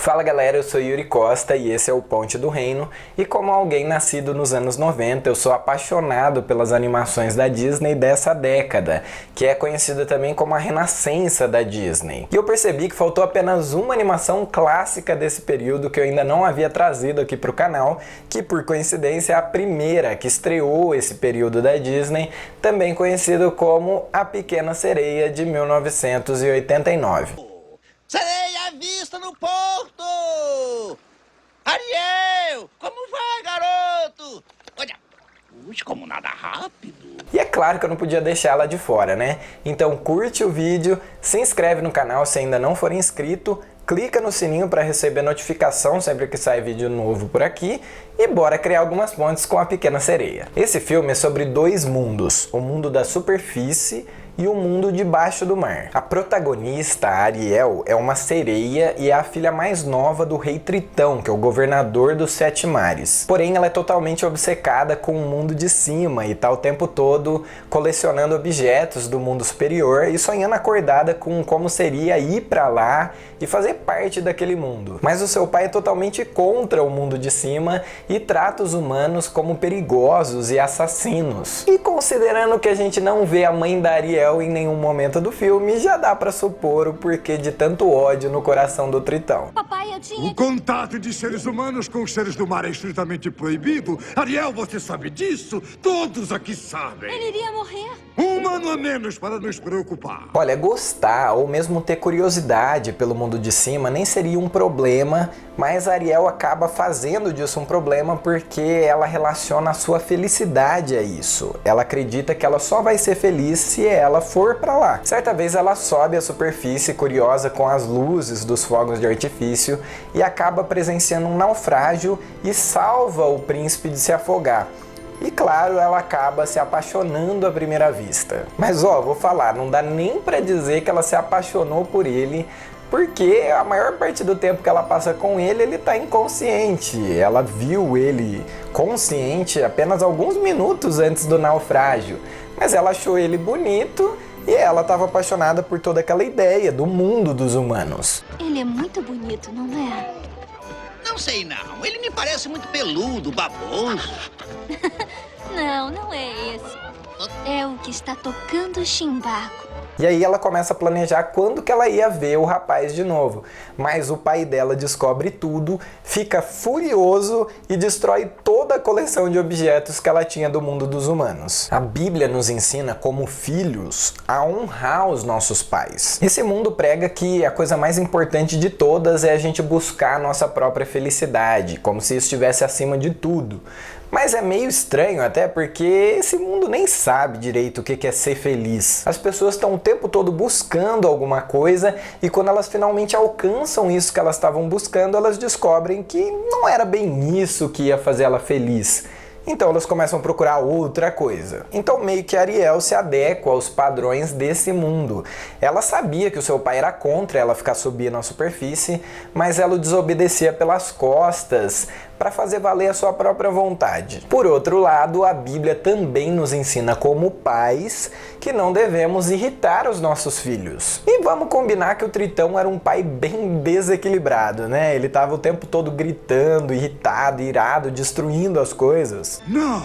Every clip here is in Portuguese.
Fala galera, eu sou Yuri Costa e esse é o Ponte do Reino, e como alguém nascido nos anos 90, eu sou apaixonado pelas animações da Disney dessa década, que é conhecida também como a renascença da Disney. E eu percebi que faltou apenas uma animação clássica desse período que eu ainda não havia trazido aqui para o canal, que por coincidência é a primeira que estreou esse período da Disney, também conhecido como A Pequena Sereia de 1989. Sereia à vista no porto! Ariel, como vai, garoto? Olha, puxa, como nada rápido. E é claro que eu não podia deixar ela de fora, né? Então curte o vídeo, se inscreve no canal se ainda não for inscrito, clica no sininho para receber notificação sempre que sai vídeo novo por aqui e bora criar algumas pontes com A Pequena Sereia. Esse filme é sobre dois mundos, o mundo da superfície e o mundo debaixo do mar. A protagonista, Ariel, é uma sereia e é a filha mais nova do rei Tritão, que é o governador dos Sete Mares. Porém, ela é totalmente obcecada com o mundo de cima e tá o tempo todo colecionando objetos do mundo superior e sonhando acordada com como seria ir pra lá e fazer parte daquele mundo. Mas o seu pai é totalmente contra o mundo de cima e trata os humanos como perigosos e assassinos. E considerando que a gente não vê a mãe da Ariel em nenhum momento do filme, já dá pra supor o porquê de tanto ódio no coração do Tritão. Papai, eu tinha... O contato de seres humanos com os seres do mar é estritamente proibido. Ariel, você sabe disso? Todos aqui sabem. Ele iria morrer. Um humano a menos para nos preocupar. Olha, gostar ou mesmo ter curiosidade pelo mundo de cima nem seria um problema, mas a Ariel acaba fazendo disso um problema porque ela relaciona a sua felicidade a isso. Ela acredita que ela só vai ser feliz se ela for pra lá. Certa vez ela sobe à superfície curiosa com as luzes dos fogos de artifício e acaba presenciando um naufrágio e salva o príncipe de se afogar. E claro, ela acaba se apaixonando à primeira vista. Mas ó, vou falar, não dá nem pra dizer que ela se apaixonou por ele, porque a maior parte do tempo que ela passa com ele, ele tá inconsciente. Ela viu ele consciente apenas alguns minutos antes do naufrágio, mas ela achou ele bonito e ela estava apaixonada por toda aquela ideia do mundo dos humanos. Ele é muito bonito, não é? Não sei não, ele me parece muito peludo, baboso. Não, não é esse. É o que está tocando chimbaco. E aí ela começa a planejar quando que ela ia ver o rapaz de novo. Mas o pai dela descobre tudo, fica furioso e destrói toda a coleção de objetos que ela tinha do mundo dos humanos. A Bíblia nos ensina, como filhos, a honrar os nossos pais. Esse mundo prega que a coisa mais importante de todas é a gente buscar a nossa própria felicidade, como se isso estivesse acima de tudo. Mas é meio estranho até porque esse mundo nem sabe direito o que é ser feliz. As pessoas estão o tempo todo buscando alguma coisa e quando elas finalmente alcançam isso que elas estavam buscando, elas descobrem que não era bem isso que ia fazer ela feliz. Então elas começam a procurar outra coisa. Então meio que Ariel se adequa aos padrões desse mundo. Ela sabia que o seu pai era contra ela ficar subindo na superfície, mas ela o desobedecia pelas costas para fazer valer a sua própria vontade. Por outro lado, a Bíblia também nos ensina como pais que não devemos irritar os nossos filhos. E vamos combinar que o Tritão era um pai bem desequilibrado, né? Ele estava o tempo todo gritando, irritado, irado, destruindo as coisas. Não!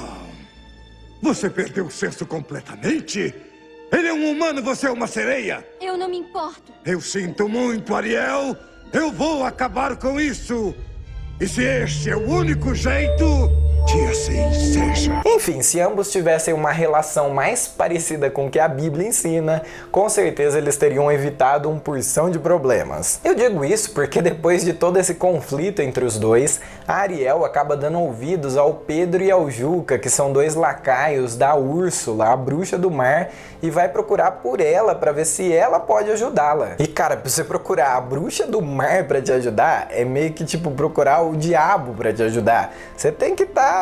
Você perdeu o senso completamente? Ele é um humano, você é uma sereia? Eu não me importo. Eu sinto muito, Ariel. Eu vou acabar com isso. E se este é o único jeito, que assim seja. Enfim, se ambos tivessem uma relação mais parecida com o que a Bíblia ensina, com certeza eles teriam evitado uma porção de problemas. Eu digo isso porque depois de todo esse conflito entre os dois, a Ariel acaba dando ouvidos ao Pedro e ao Juca, que são dois lacaios da Úrsula, a bruxa do mar, e vai procurar por ela para ver se ela pode ajudá-la. E cara, pra você procurar a bruxa do mar para te ajudar, é meio que tipo procurar o diabo para te ajudar. Você tem que estar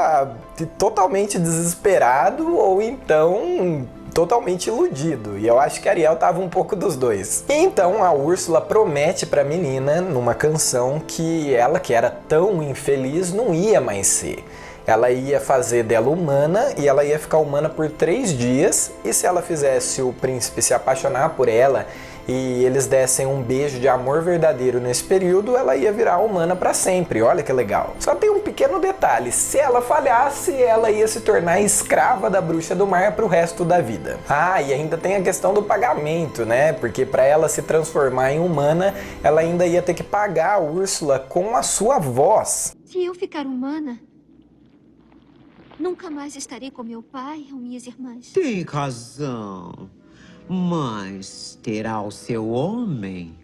totalmente desesperado ou então totalmente iludido, e eu acho que a Ariel tava um pouco dos dois. E então a Úrsula promete pra menina, numa canção, que ela, que era tão infeliz, não ia mais ser. Ela ia fazer dela humana e ela ia ficar humana por 3 dias, e se ela fizesse o príncipe se apaixonar por ela e eles dessem um beijo de amor verdadeiro nesse período, ela ia virar humana para sempre. Olha que legal. Só tem um pequeno detalhe: se ela falhasse, ela ia se tornar escrava da bruxa do mar pro resto da vida. Ah, e ainda tem a questão do pagamento, né? Porque para ela se transformar em humana, ela ainda ia ter que pagar a Úrsula com a sua voz. Se eu ficar humana, nunca mais estarei com meu pai ou minhas irmãs. Tem razão. Mas terá o seu homem?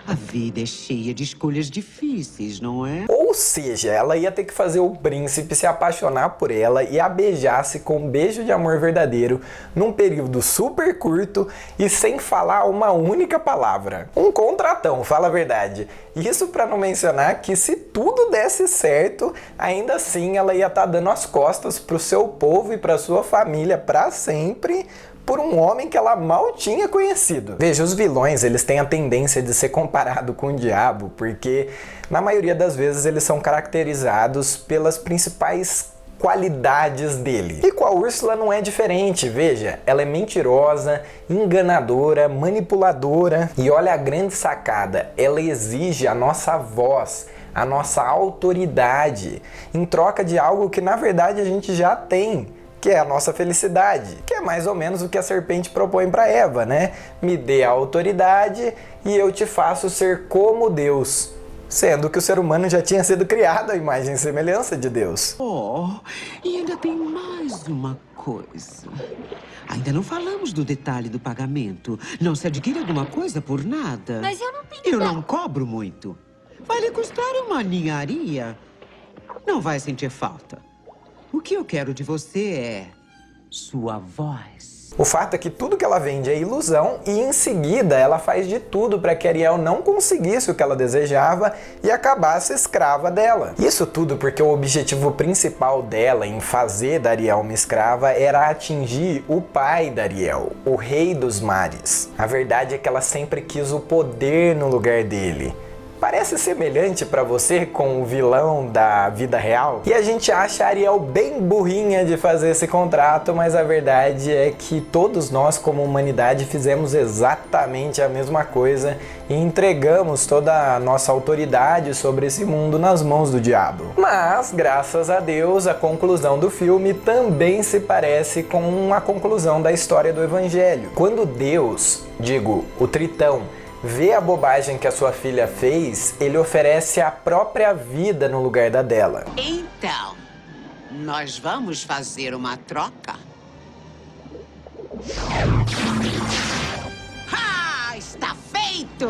A vida é cheia de escolhas difíceis, não é? Ou seja, ela ia ter que fazer o príncipe se apaixonar por ela e a beijasse com um beijo de amor verdadeiro num período super curto e sem falar uma única palavra. Um contratão, fala a verdade. Isso para não mencionar que se tudo desse certo, ainda assim ela ia estar dando as costas pro seu povo e pra sua família para sempre, por um homem que ela mal tinha conhecido. Veja, os vilões, eles têm a tendência de ser comparado com o diabo, porque na maioria das vezes eles são caracterizados pelas principais qualidades dele. E com a Úrsula não é diferente. Veja, ela é mentirosa, enganadora, manipuladora, e olha a grande sacada, ela exige a nossa voz, a nossa autoridade, em troca de algo que na verdade a gente já tem, que é a nossa felicidade, que é mais ou menos o que a serpente propõe para Eva, né? Me dê a autoridade e eu te faço ser como Deus, sendo que o ser humano já tinha sido criado à imagem e semelhança de Deus. Oh, e ainda tem mais uma coisa. Ainda não falamos do detalhe do pagamento. Não se adquire alguma coisa por nada. Mas eu não tenho... Eu não cobro muito. Vai lhe custar uma ninharia. Não vai sentir falta. O que eu quero de você é sua voz. O fato é que tudo que ela vende é ilusão e em seguida ela faz de tudo para que Ariel não conseguisse o que ela desejava e acabasse escrava dela. Isso tudo porque o objetivo principal dela em fazer da Ariel uma escrava era atingir o pai da Ariel, o rei dos mares. A verdade é que ela sempre quis o poder no lugar dele. Parece semelhante para você com o vilão da vida real? E a gente acha a Ariel bem burrinha de fazer esse contrato, mas a verdade é que todos nós como humanidade fizemos exatamente a mesma coisa e entregamos toda a nossa autoridade sobre esse mundo nas mãos do diabo. Mas, graças a Deus, a conclusão do filme também se parece com a conclusão da história do Evangelho. Quando Deus, o Tritão, vê a bobagem que a sua filha fez, ele oferece a própria vida no lugar da dela. Então, nós vamos fazer uma troca? Ah, está feito!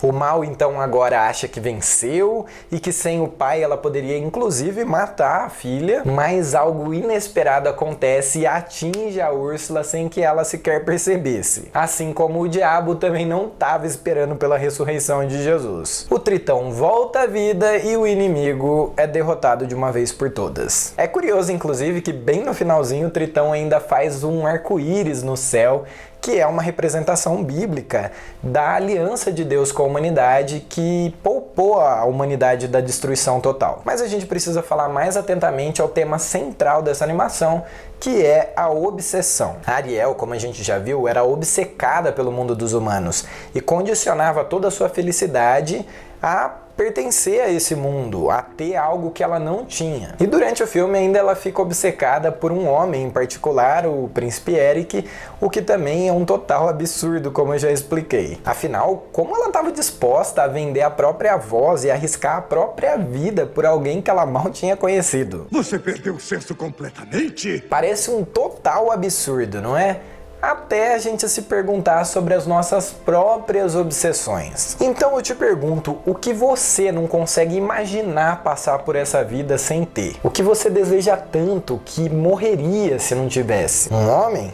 O mal então agora acha que venceu e que sem o pai ela poderia inclusive matar a filha, mas algo inesperado acontece e atinge a Úrsula sem que ela sequer percebesse. Assim como o diabo também não estava esperando pela ressurreição de Jesus. O Tritão volta à vida e o inimigo é derrotado de uma vez por todas. É curioso inclusive que bem no finalzinho o Tritão ainda faz um arco-íris no céu, que é uma representação bíblica da aliança de Deus com a humanidade que poupou a humanidade da destruição total. Mas a gente precisa falar mais atentamente ao tema central dessa animação, que é a obsessão. A Ariel, como a gente já viu, era obcecada pelo mundo dos humanos e condicionava toda a sua felicidade a pertencer a esse mundo, a ter algo que ela não tinha. E durante o filme ainda ela fica obcecada por um homem em particular, o príncipe Eric, o que também é um total absurdo, como eu já expliquei. Afinal, como ela estava disposta a vender a própria voz e arriscar a própria vida por alguém que ela mal tinha conhecido? Você perdeu o senso completamente? Parece um total absurdo, não é? Até a gente se perguntar sobre as nossas próprias obsessões. Então eu te pergunto, o que você não consegue imaginar passar por essa vida sem ter? O que você deseja tanto que morreria se não tivesse? Um homem?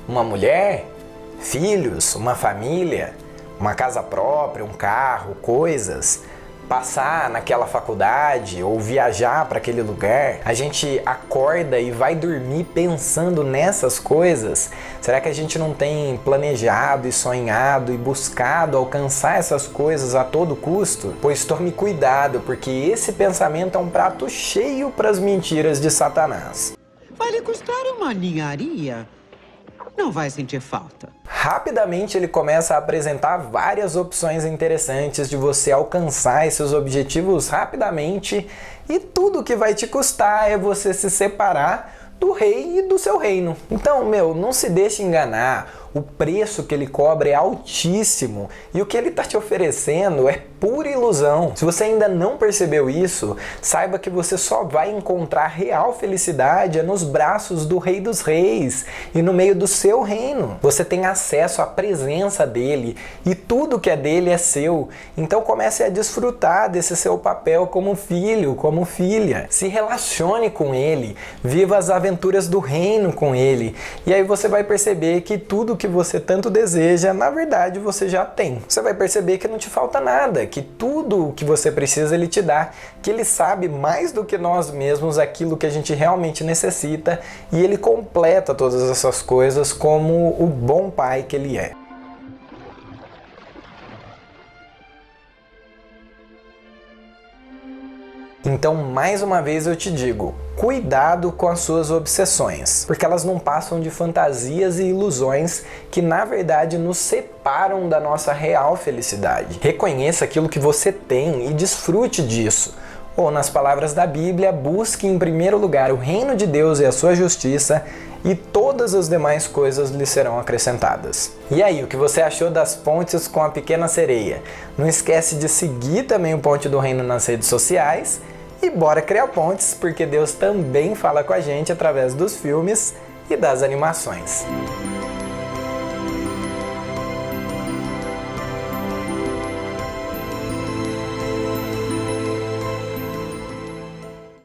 Uma mulher? Filhos? Uma família? Uma casa própria? Um carro? Coisas? Passar naquela faculdade ou viajar para aquele lugar? A gente acorda e vai dormir pensando nessas coisas? Será que a gente não tem planejado e sonhado e buscado alcançar essas coisas a todo custo? Pois tome cuidado, porque esse pensamento é um prato cheio para as mentiras de Satanás. Vai lhe custar uma ninharia. Não vai sentir falta. Rapidamente ele começa a apresentar várias opções interessantes de você alcançar esses objetivos rapidamente, e tudo que vai te custar é você se separar do rei e do seu reino. Então, não se deixe enganar. O preço que ele cobra é altíssimo e o que ele está te oferecendo é pura ilusão. Se você ainda não percebeu isso, saiba que você só vai encontrar real felicidade nos braços do Rei dos Reis e no meio do seu reino. Você tem acesso à presença dele e tudo que é dele é seu. Então comece a desfrutar desse seu papel como filho, como filha. Se relacione com ele, viva as aventuras do reino com ele. E aí você vai perceber que tudo que você tanto deseja, na verdade você já tem. Você vai perceber que não te falta nada, que tudo o que você precisa ele te dá, que ele sabe mais do que nós mesmos aquilo que a gente realmente necessita, e ele completa todas essas coisas como o bom pai que ele é. Então, mais uma vez eu te digo, cuidado com as suas obsessões, porque elas não passam de fantasias e ilusões que, na verdade, nos separam da nossa real felicidade. Reconheça aquilo que você tem e desfrute disso. Ou, nas palavras da Bíblia, busque em primeiro lugar o reino de Deus e a sua justiça, e todas as demais coisas lhe serão acrescentadas. E aí, o que você achou das pontes com a Pequena Sereia? Não esquece de seguir também o Ponte do Reino nas redes sociais, e bora criar pontes, porque Deus também fala com a gente através dos filmes e das animações.